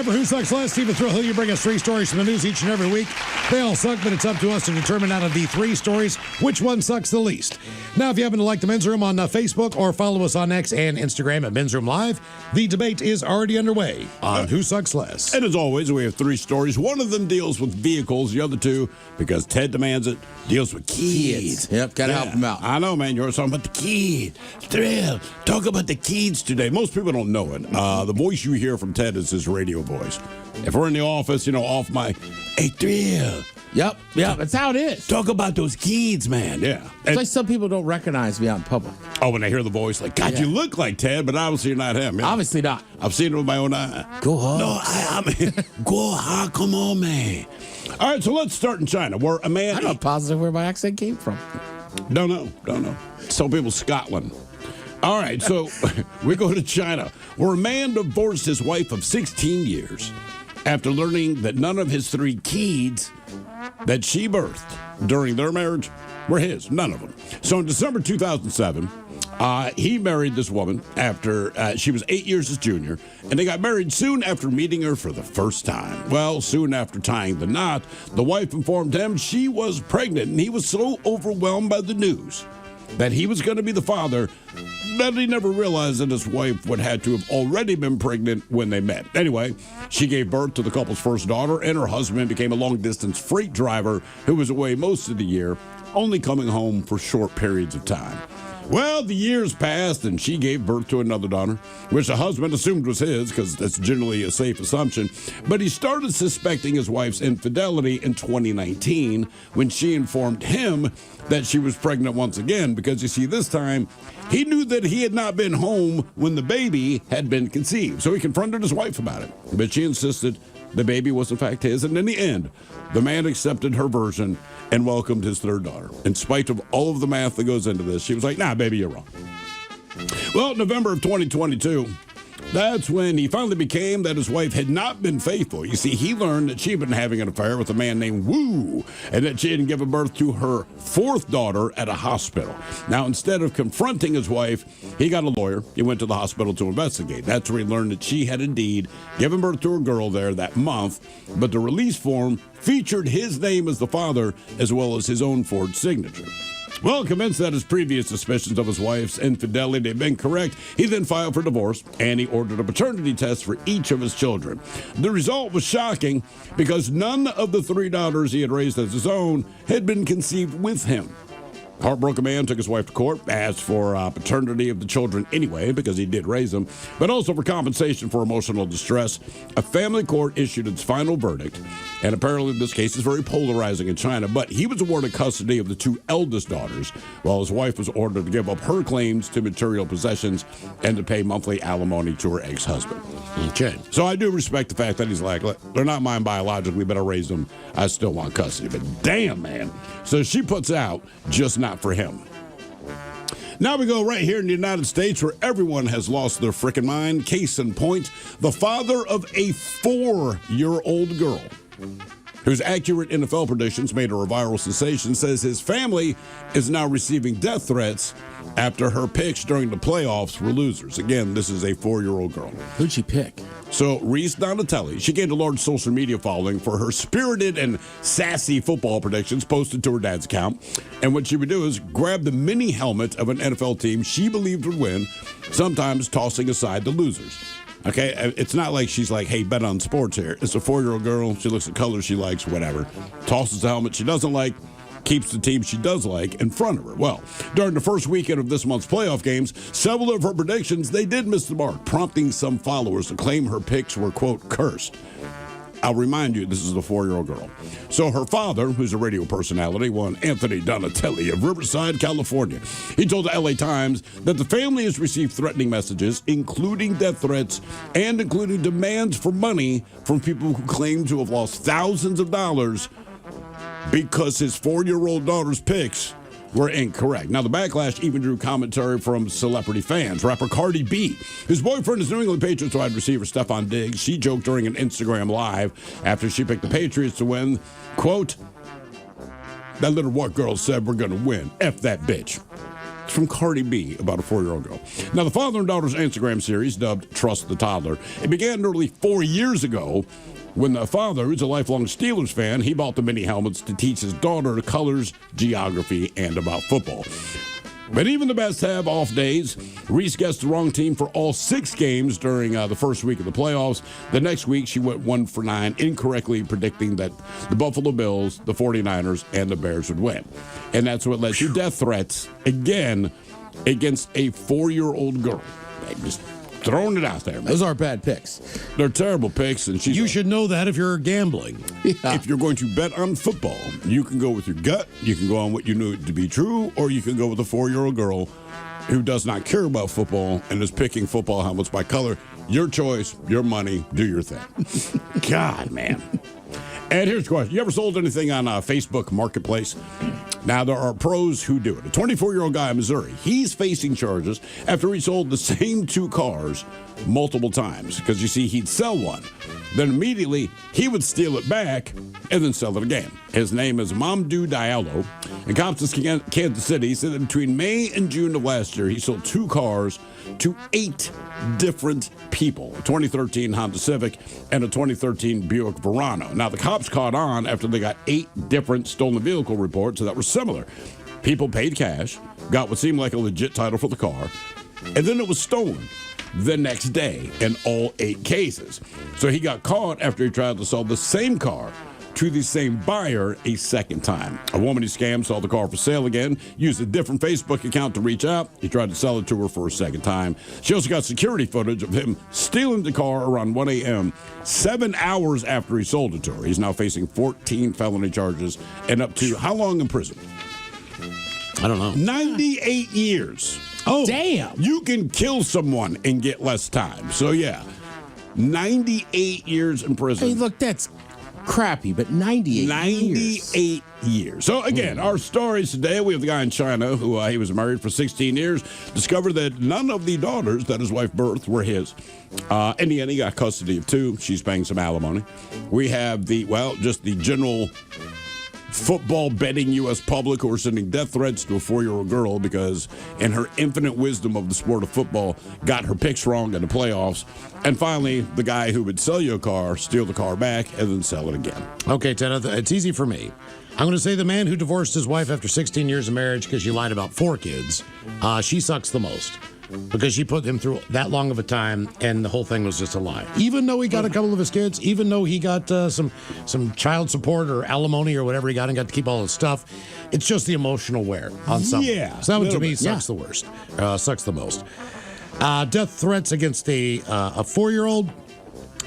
for Who Sucks Less. Stephen Thrill, you bring us 3 stories from the news each and every week. They all suck, but it's up to us to determine out of the 3 stories which one sucks the least. Now, if you happen to like the Men's Room on Facebook or follow us on X and Instagram at Men's Room Live, the debate is already underway on Who Sucks Less. And as always, we have 3 stories. One of them deals with vehicles. The other 2, because Ted demands it, deals with kids. Yep, got to help them out. I know, man. You're talking about the kids. Thrill. Talk about the kids today. Most people don't know it. The voice you hear from Ted is his radio voice. If we're in the office, off my, hey, Thrill. Yep, that's how it is. Talk about those kids, man. Yeah. It's like some people don't recognize me out in public. Oh, when they hear the voice, like, God, you look like Ted, but obviously you're not him. Yeah. Obviously not. I've seen it with my own eye. Go hard. No, go hard. Come on, man. All right, so let's start in China, where a man... I'm not positive where my accent came from. Don't know. Some people Scotland. All right, so we go to China, where a man divorced his wife of 16 years after learning that none of his 3 kids that she birthed during their marriage were his. None of them. So in December 2007, he married this woman after she was 8 years his junior, and they got married soon after meeting her for the first time. Well, soon after tying the knot, the wife informed him she was pregnant, and he was so overwhelmed by the news that he was going to be the father that he never realized that his wife would have to have already been pregnant when they met. Anyway, she gave birth to the couple's first daughter, and her husband became a long-distance freight driver who was away most of the year, only coming home for short periods of time. Well, the years passed, and she gave birth to another daughter, which the husband assumed was his, because that's generally a safe assumption. But he started suspecting his wife's infidelity in 2019 when she informed him that she was pregnant once again, because, you see, this time he knew that he had not been home when the baby had been conceived. So he confronted his wife about it, but she insisted the baby was, in fact, his. And in the end, the man accepted her version and welcomed his 3rd daughter. In spite of all of the math that goes into this, she was like, nah, baby, you're wrong. Well, in November of 2022, that's when he finally became that his wife had not been faithful. You see, he learned that she'd been having an affair with a man named Wu, and that she had given birth to her 4th daughter at a hospital. Now, instead of confronting his wife, he got a lawyer. He went to the hospital to investigate. That's where he learned that she had indeed given birth to a girl there that month, but the release form featured his name as the father as well as his own forged signature. Well, convinced that his previous suspicions of his wife's infidelity had been correct, he then filed for divorce, and he ordered a paternity test for each of his children. The result was shocking because none of the 3 daughters he had raised as his own had been conceived with him. Heartbroken man took his wife to court, asked for paternity of the children anyway, because he did raise them, but also for compensation for emotional distress. A family court issued its final verdict, and apparently this case is very polarizing in China, but he was awarded custody of the 2 eldest daughters, while his wife was ordered to give up her claims to material possessions and to pay monthly alimony to her ex-husband. Okay. So I do respect the fact that he's like, look, they're not mine biologically, but I raised them. I still want custody. But damn, man. So she puts out, just not for him. Now we go right here in the United States where everyone has lost their frickin' mind. Case in point, the father of a 4-year-old girl whose accurate NFL predictions made her a viral sensation says his family is now receiving death threats after her picks during the playoffs were losers. Again, this is a 4-year-old girl. Who'd she pick? So, Reese Donatelli, she gained a large social media following for her spirited and sassy football predictions posted to her dad's account. And what she would do is grab the mini helmet of an NFL team she believed would win, sometimes tossing aside the losers. Okay, it's not like she's like, hey, bet on sports here. It's a 4-year-old girl. She looks at colors she likes, whatever. Tosses the helmet she doesn't like, keeps the team she does like in front of her. Well, during the first weekend of this month's playoff games, several of her predictions, they did miss the mark, prompting some followers to claim her picks were, quote, cursed. I'll remind you, this is a 4-year-old girl. So her father, who's a radio personality, one Anthony Donatelli of Riverside, California, he told the LA Times that the family has received threatening messages, including death threats and including demands for money from people who claim to have lost thousands of dollars because his 4-year-old daughter's picks were incorrect. Now, the backlash even drew commentary from celebrity fans. Rapper Cardi B, whose boyfriend is New England Patriots wide receiver Stephon Diggs, she joked during an Instagram Live after she picked the Patriots to win, quote, that little white girl said we're going to win. F that bitch. from Cardi B about a 4-year-old girl. Now, the father and daughter's Instagram series, dubbed Trust the Toddler, it began nearly 4 years ago when the father, who's a lifelong Steelers fan, he bought the mini helmets to teach his daughter colors, geography, and about football. But even the best have off days. Reese guessed the wrong team for all 6 games during the first week of the playoffs. The next week, she went 1 for 9, incorrectly predicting that the Buffalo Bills, the 49ers, and the Bears would win. And that's what led to death threats, again, against a 4-year-old girl. Just throwing it out there, man. Those are bad picks. They're terrible picks, and You should know that if you're gambling. If you're going to bet on football, you can go with your gut, you can go on what you know to be true, or you can go with a 4-year-old girl who does not care about football and is picking football helmets by color. Your choice, your money, do your thing. God, man. And here's the question. You ever sold anything on Facebook Marketplace? Now, there are pros who do it. A 24-year-old guy in Missouri, he's facing charges after he sold the same 2 cars multiple times. Because, you see, he'd sell one. Then immediately, he would steal it back and then sell it again. His name is Mamdou Diallo. And cops in Kansas City said that between May and June of last year, he sold 2 cars to 8 different people, a 2013 Honda Civic and a 2013 Buick Verano. Now, the cops caught on after they got 8 different stolen vehicle reports that were similar. People paid cash, got what seemed like a legit title for the car, and then it was stolen the next day in all 8 cases. So he got caught after he tried to sell the same car to the same buyer a second time. A woman he scammed saw the car for sale again, used a different Facebook account to reach out. He tried to sell it to her for a second time. She also got security footage of him stealing the car around 1 a.m., 7 hours after he sold it to her. He's now facing 14 felony charges and up to how long in prison? I don't know. 98 years. Oh, Damn. You can kill someone and get less time. So, yeah, 98 years in prison. Hey, look, that's crappy, but 98 98 years. So, again, our stories today, we have the guy in China who he was married for 16 years, discovered that none of the daughters that his wife birthed were his. In the end, he got custody of 2. She's paying some alimony. We have just the general football betting U.S. public who are sending death threats to a 4-year-old girl because, in her infinite wisdom of the sport of football, got her picks wrong in the playoffs. And finally, the guy who would sell you a car, steal the car back, and then sell it again. Okay, Ted, it's easy for me. I'm going to say the man who divorced his wife after 16 years of marriage because she lied about 4 kids, she sucks the most. Because she put him through that long of a time, and the whole thing was just a lie. Even though he got a couple of his kids, even though he got some child support or alimony or whatever he got and got to keep all his stuff, it's just the emotional wear on something. Yeah, so that one to me bit. sucks the worst, sucks the most. Death threats against a 4-year-old.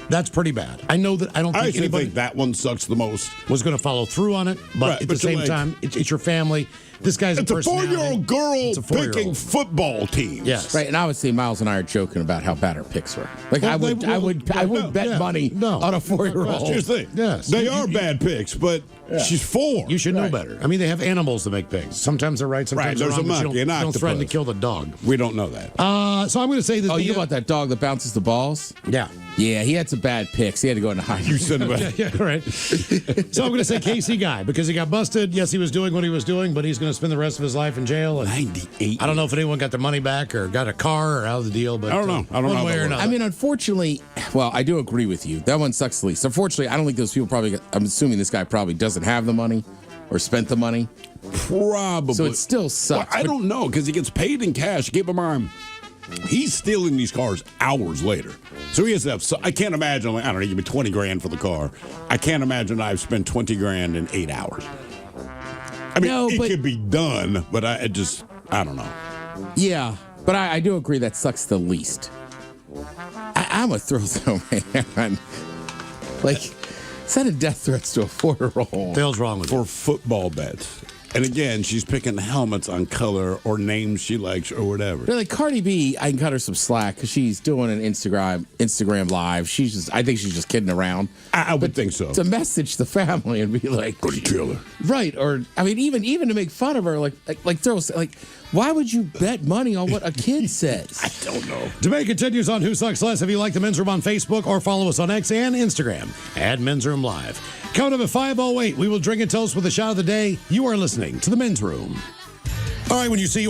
That's pretty bad. I know that I don't think anybody think that one sucks the most. was going to follow through on it, but Right, at but the same you're time, it's your family. This guy's It's a personality. 4-year-old girl It's a 4-year-old. picking football teams. Yes. Right, and I would say Miles and I are joking about how bad her picks were. Like Well, I would bet yeah, money no. on a 4-year-old. Here's the thing. Yes. They You- are bad picks, but she's 4. You should know Right. better. I mean, they have animals that make pigs. Sometimes they're right, sometimes Right, they're there's wrong. a But monkey, you an don't threaten to octopus. kill the dog. We don't know that. So I'm going to say that. Oh, you know about that dog that bounces the balls? Yeah. Yeah, he had some bad picks. He had to go into hiding. You said about Yeah, right. So I'm going to say Casey Guy because he got busted. Yes, he was doing what he was doing, but he's going to spend the rest of his life in jail. And 98. I don't know if anyone got their money back or got a car or out of the deal, but I don't know. I don't know one how way that or works. another. I mean, unfortunately, well, I do agree with you. That one sucks the least. Unfortunately, I don't think those people I'm assuming this guy probably doesn't have the money or spent the money. Probably. So it still sucks. Well, I but- don't know because he gets paid in cash. Keep in mind, he's stealing these cars hours later. So he has to have. So I can't imagine. Like, I don't know. Give me $20,000 for the car. I can't imagine I've spent $20,000 in 8 hours. I mean, No, it but- could be done, but I don't know. Yeah, but I do agree that sucks the least. I'm a thrill though, man. Like, sending death threats to a 4-year-old. the hell's wrong with For you? football bets. And again, she's picking helmets on color or names she likes or whatever. But like Cardi B, I can cut her some slack because she's doing an Instagram live. I think she's just kidding around. I would think so. To message the family and be like, Go to kill her. right? Or I mean, even to make fun of her, why would you bet money on what a kid says? I don't know. Debate continues on Who Sucks Less. If you like the Men's Room on Facebook or follow us on X and Instagram at Men's Room Live. Coming up at 5:08, we will drink and toast with a shot of the day. You are listening to the Men's Room. All right, when you see